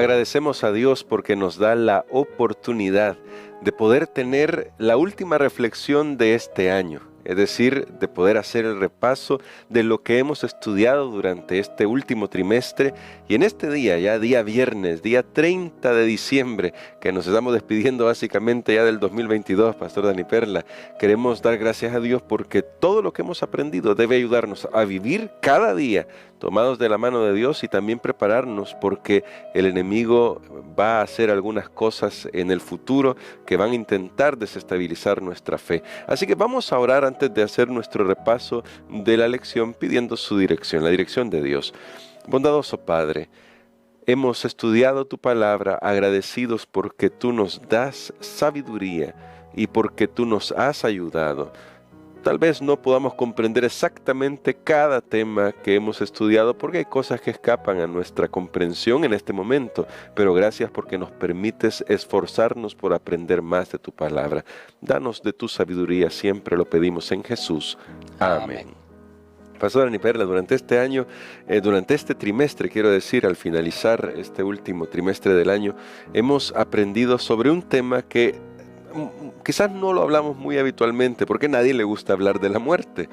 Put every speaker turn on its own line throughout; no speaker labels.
Agradecemos a Dios porque nos da la oportunidad de poder tener la última reflexión de este año. Es decir, de poder hacer el repaso de lo que hemos estudiado durante este último trimestre y en este día, ya día viernes, día 30 de diciembre, que nos estamos despidiendo básicamente ya del 2022, Pastor Dani Perla, queremos dar gracias a Dios porque todo lo que hemos aprendido debe ayudarnos a vivir cada día tomados de la mano de Dios y también prepararnos porque el enemigo va a hacer algunas cosas en el futuro que van a intentar desestabilizar nuestra fe. Así que vamos a orar antes de hacer nuestro repaso de la lección pidiendo su dirección, la dirección de Dios. Bondadoso Padre, hemos estudiado tu palabra agradecidos porque tú nos das sabiduría y porque tú nos has ayudado. Tal vez no podamos comprender exactamente cada tema que hemos estudiado porque hay cosas que escapan a nuestra comprensión en este momento, pero gracias porque nos permites esforzarnos por aprender más de tu palabra. Danos de tu sabiduría, siempre lo pedimos en Jesús. Amén. Pastor Dani Perla, durante este año, durante este trimestre, quiero decir, al finalizar este último trimestre del año, hemos aprendido sobre un tema que quizás no lo hablamos muy habitualmente porque a nadie le gusta hablar de la muerte,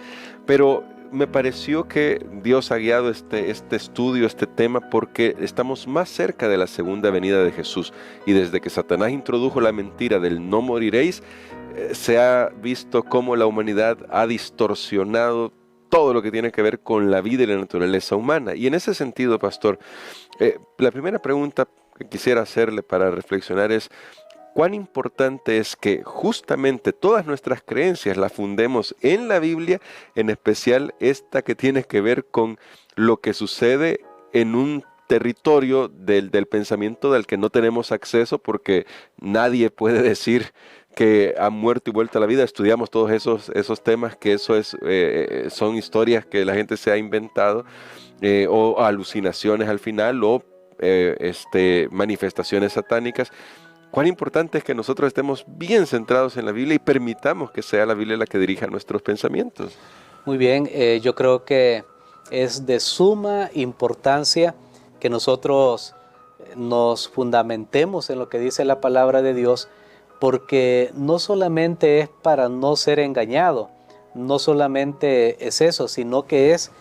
pero me pareció que Dios ha guiado este estudio, este tema, porque estamos más cerca de la segunda venida de Jesús y desde que Satanás introdujo la mentira del no moriréis, se ha visto cómo la humanidad ha distorsionado todo lo que tiene que ver con la vida y la naturaleza humana. Y en ese sentido, pastor, la primera pregunta que quisiera hacerle para reflexionar es: ¿cuán importante es que justamente todas nuestras creencias las fundemos en la Biblia, en especial esta que tiene que ver con lo que sucede en un territorio del pensamiento del que no tenemos acceso porque nadie puede decir que ha muerto y vuelto a la vida? Estudiamos todos esos temas, que son historias que la gente se ha inventado, o alucinaciones al final, o manifestaciones satánicas. Cuán importante es que nosotros estemos bien centrados en la Biblia y permitamos que sea la Biblia la que dirija nuestros pensamientos.
Muy bien, yo creo que es de suma importancia que nosotros nos fundamentemos en lo que dice la palabra de Dios, porque no solamente es para no ser engañado, no solamente es eso, sino que es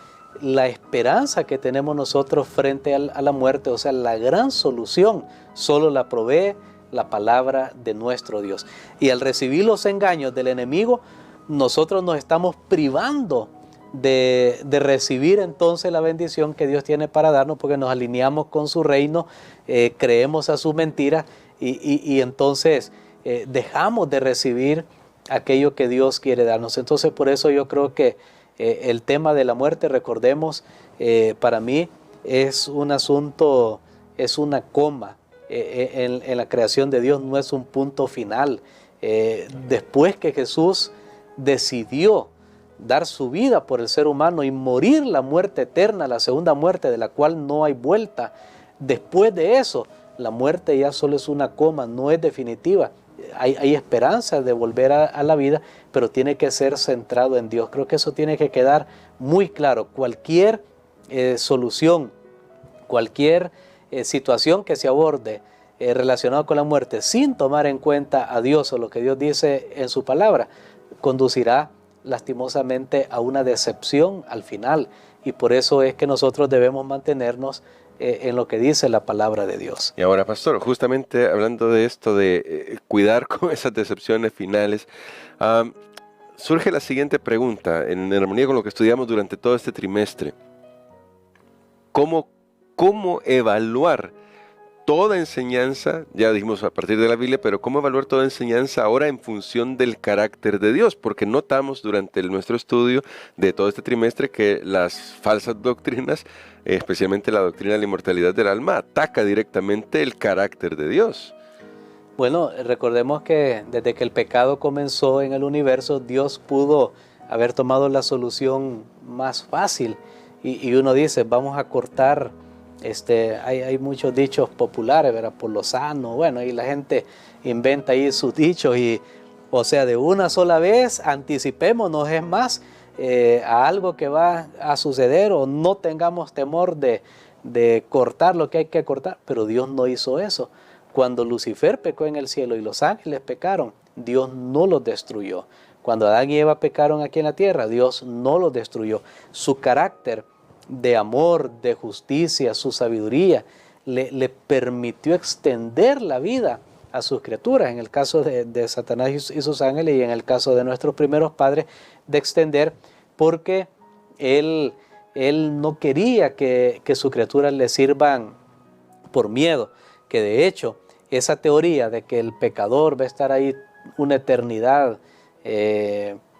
la esperanza que tenemos nosotros frente a la muerte, o sea, la gran solución solo la provee la palabra de nuestro Dios. Y al recibir los engaños del enemigo, nosotros nos estamos privando de recibir entonces la bendición que Dios tiene para darnos, porque nos alineamos con su reino, creemos a su mentira y entonces dejamos de recibir aquello que Dios quiere darnos. Entonces por eso yo creo que el tema de la muerte, recordemos, para mí es un asunto, es una coma en la creación de Dios, no es un punto final. Después que Jesús decidió dar su vida por el ser humano y morir la muerte eterna, la segunda muerte de la cual no hay vuelta, después de eso la muerte ya solo es una coma, no es definitiva. Hay esperanza de volver a la vida, pero tiene que ser centrado en Dios. Creo que eso tiene que quedar muy claro. Cualquier solución, cualquier situación que se aborde relacionada con la muerte sin tomar en cuenta a Dios o lo que Dios dice en su palabra, conducirá lastimosamente a una decepción al final. Y por eso es que nosotros debemos mantenernos en lo que dice la palabra de Dios.
Y ahora, pastor, justamente hablando de esto de cuidar con esas decepciones finales, surge la siguiente pregunta, en armonía con lo que estudiamos durante todo este trimestre. ¿Cómo evaluar toda enseñanza? Ya dijimos a partir de la Biblia, pero ¿cómo evaluar toda enseñanza ahora en función del carácter de Dios? Porque notamos durante nuestro estudio de todo este trimestre que las falsas doctrinas, especialmente la doctrina de la inmortalidad del alma, ataca directamente el carácter de Dios.
Bueno, recordemos que desde que el pecado comenzó en el universo, Dios pudo haber tomado la solución más fácil. Y uno dice, vamos a cortar, hay muchos dichos populares, ¿verdad? Por lo sano, bueno, y la gente inventa ahí sus dichos y, o sea, de una sola vez anticipémonos, es más, a algo que va a suceder, o no tengamos temor de de cortar lo que hay que cortar, pero Dios no hizo eso. Cuando Lucifer pecó en el cielo y los ángeles pecaron, Dios no los destruyó. Cuando Adán y Eva pecaron aquí en la tierra, Dios no los destruyó. Su carácter de amor, de justicia, su sabiduría, le permitió extender la vida a sus criaturas, en el caso de Satanás y sus ángeles, y en el caso de nuestros primeros padres, de extender, porque Él no quería que sus criaturas le sirvan por miedo, que de hecho esa teoría de que el pecador va a estar ahí una eternidad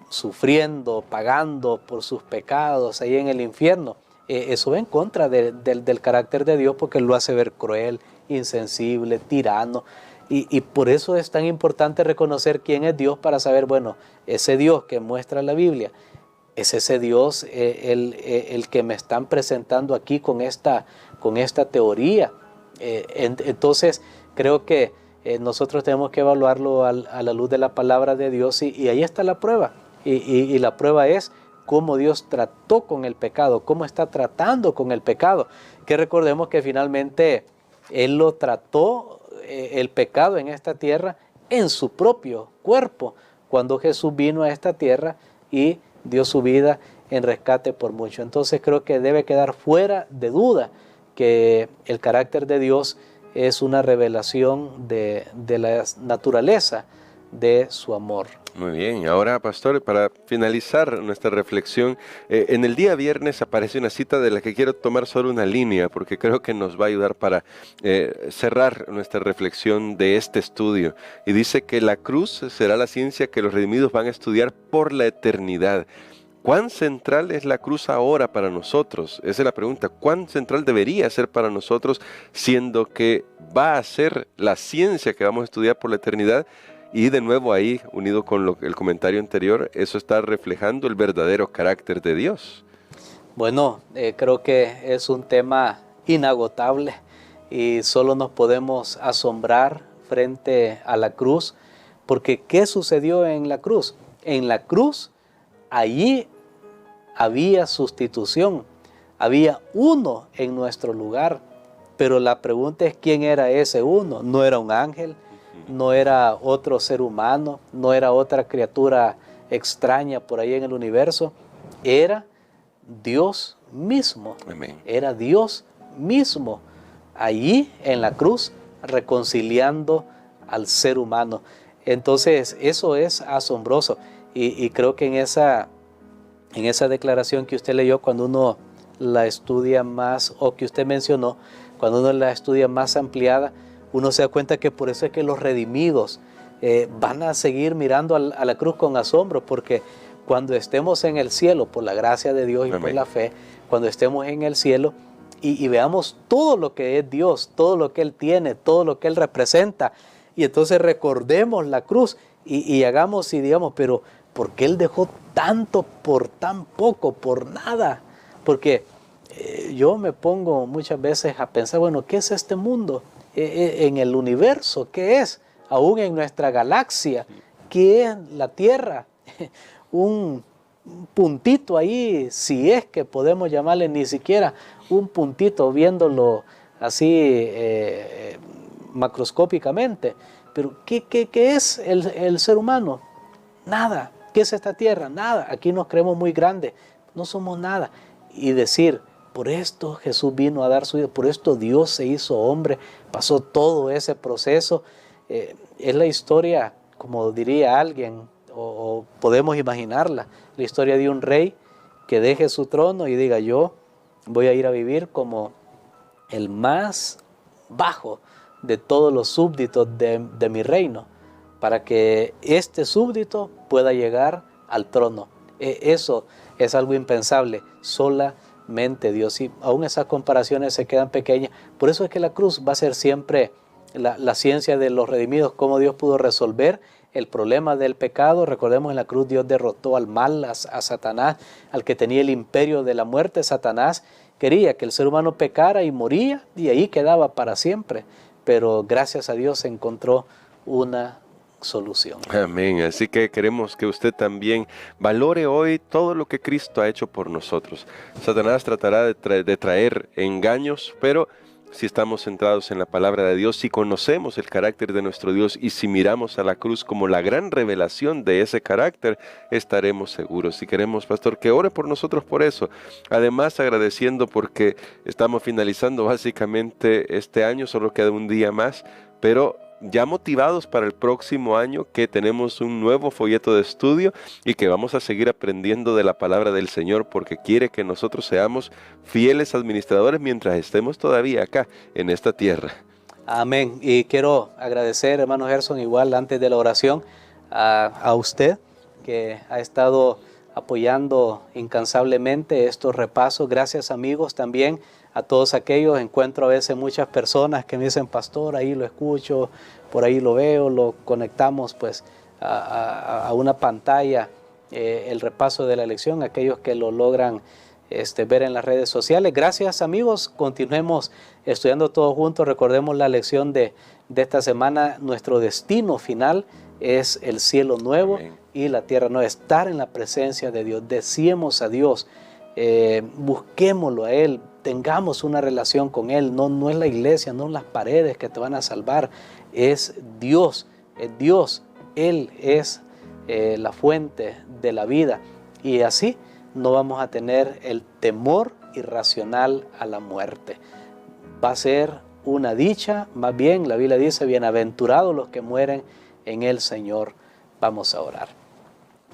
sufriendo, pagando por sus pecados ahí en el infierno, eso va en contra del carácter de Dios, porque lo hace ver cruel, insensible, tirano. Y por eso es tan importante reconocer quién es Dios, para saber, bueno, ese Dios que muestra la Biblia, es ese Dios el que me están presentando aquí con esta teoría. Entonces creo que nosotros tenemos que evaluarlo a la luz de la palabra de Dios, y ahí está la prueba. Y la prueba es cómo Dios trató con el pecado, cómo está tratando con el pecado. Que recordemos que finalmente Él lo trató, el pecado en esta tierra, en su propio cuerpo, cuando Jesús vino a esta tierra y dio su vida en rescate por mucho. Entonces creo que debe quedar fuera de duda que el carácter de Dios es una revelación de la naturaleza de su amor.
Muy bien, ahora pastor, para finalizar nuestra reflexión, en el día viernes aparece una cita de la que quiero tomar solo una línea, porque creo que nos va a ayudar para cerrar nuestra reflexión de este estudio. Y dice que la cruz será la ciencia que los redimidos van a estudiar por la eternidad. ¿Cuán central es la cruz ahora para nosotros? Esa es la pregunta. ¿Cuán central debería ser para nosotros, siendo que va a ser la ciencia que vamos a estudiar por la eternidad? Y de nuevo ahí, unido con el comentario anterior, eso está reflejando el verdadero carácter de Dios.
Bueno, creo que es un tema inagotable y solo nos podemos asombrar frente a la cruz, porque ¿qué sucedió en la cruz? En la cruz, allí había sustitución, había uno en nuestro lugar, pero la pregunta es ¿quién era ese uno? No era un ángel, no era otro ser humano, no era otra criatura extraña por ahí en el universo, era Dios mismo.
Amén.
Era Dios mismo allí en la cruz reconciliando al ser humano. Entonces eso es asombroso, y creo que en esa declaración que usted leyó, cuando uno la estudia más, o que usted mencionó, cuando uno la estudia más ampliada, uno se da cuenta que por eso es que los redimidos van a seguir mirando a la cruz con asombro, porque cuando estemos en el cielo, por la gracia de Dios y
Amén.
por la fe, cuando estemos en el cielo y veamos todo lo que es Dios, todo lo que Él tiene, todo lo que Él representa, y entonces recordemos la cruz y hagamos y digamos, pero ¿por qué Él dejó tanto por tan poco, por nada? Porque yo me pongo muchas veces a pensar, bueno, ¿qué es este mundo? En el universo, ¿qué es? Aún en nuestra galaxia, ¿qué es la Tierra? Un puntito ahí, si es que podemos llamarle ni siquiera un puntito, viéndolo así macroscópicamente. Pero ¿qué es el ser humano? Nada. ¿Qué es esta tierra? Nada. Aquí nos creemos muy grandes, no somos nada. Y decir, por esto Jesús vino a dar su vida, por esto Dios se hizo hombre, pasó todo ese proceso. Es la historia, como diría alguien, o podemos imaginarla, la historia de un rey que deje su trono y diga, yo voy a ir a vivir como el más bajo de todos los súbditos de mi reino, para que este súbdito pueda llegar al trono. Eso es algo impensable, solamente Dios. Y aún esas comparaciones se quedan pequeñas. Por eso es que la cruz va a ser siempre la ciencia de los redimidos, cómo Dios pudo resolver el problema del pecado. Recordemos, en la cruz Dios derrotó al mal, a Satanás, al que tenía el imperio de la muerte. Satanás quería que el ser humano pecara y moría, y ahí quedaba para siempre. Pero gracias a Dios se encontró una solución.
Amén. Así que queremos que usted también valore hoy todo lo que Cristo ha hecho por nosotros. Satanás tratará de traer engaños, pero si estamos centrados en la palabra de Dios, si conocemos el carácter de nuestro Dios y si miramos a la cruz como la gran revelación de ese carácter, estaremos seguros. Y queremos, pastor, que ore por nosotros por eso. Además, agradeciendo porque estamos finalizando básicamente este año, solo queda un día más, pero ya motivados para el próximo año, que tenemos un nuevo folleto de estudio y que vamos a seguir aprendiendo de la palabra del Señor, porque quiere que nosotros seamos fieles administradores mientras estemos todavía acá en esta tierra.
Amén. Y quiero agradecer, hermano Gerson, igual antes de la oración, a usted que ha estado apoyando incansablemente estos repasos. Gracias, amigos, también a todos aquellos. Encuentro a veces muchas personas que me dicen, pastor, ahí lo escucho, por ahí lo veo, lo conectamos pues a una pantalla, el repaso de la lección, aquellos que lo logran ver en las redes sociales. Gracias, amigos, continuemos estudiando todos juntos. Recordemos la lección de esta semana. Nuestro destino final es el cielo nuevo. Amén. Y la tierra nueva, estar en la presencia de Dios. Deseemos a Dios, busquémoslo a Él, tengamos una relación con Él. No es la iglesia, no las paredes que te van a salvar, es Dios, Él es la fuente de la vida, y así no vamos a tener el temor irracional a la muerte. Va a ser una dicha, más bien la Biblia dice, bienaventurados los que mueren en el Señor. Vamos a orar.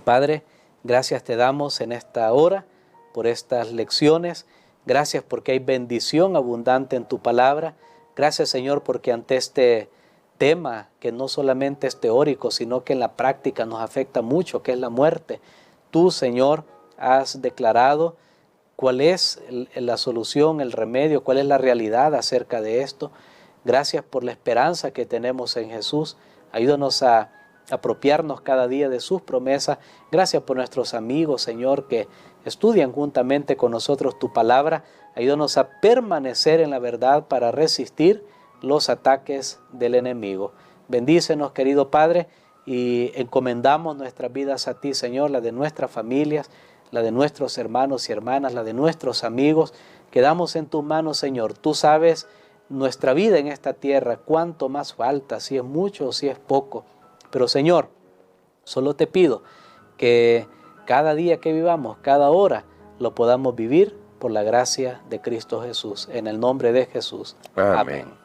Padre, gracias te damos en esta hora por estas lecciones. Gracias porque hay bendición abundante en tu palabra. Gracias, Señor, porque ante este tema que no solamente es teórico, sino que en la práctica nos afecta mucho, que es la muerte, tú, Señor, has declarado cuál es la solución, el remedio, cuál es la realidad acerca de esto. Gracias por la esperanza que tenemos en Jesús. Ayúdanos a apropiarnos cada día de sus promesas. Gracias por nuestros amigos, Señor, que estudian juntamente con nosotros tu palabra. Ayúdanos a permanecer en la verdad para resistir los ataques del enemigo. Bendícenos, querido Padre, y encomendamos nuestras vidas a ti, Señor, la de nuestras familias, la de nuestros hermanos y hermanas, la de nuestros amigos. Quedamos en tus manos, Señor. Tú sabes nuestra vida en esta tierra, cuánto más falta, si es mucho o si es poco. Pero, Señor, solo te pido que cada día que vivamos, cada hora, lo podamos vivir por la gracia de Cristo Jesús. En el nombre de Jesús.
Amén.
Amén.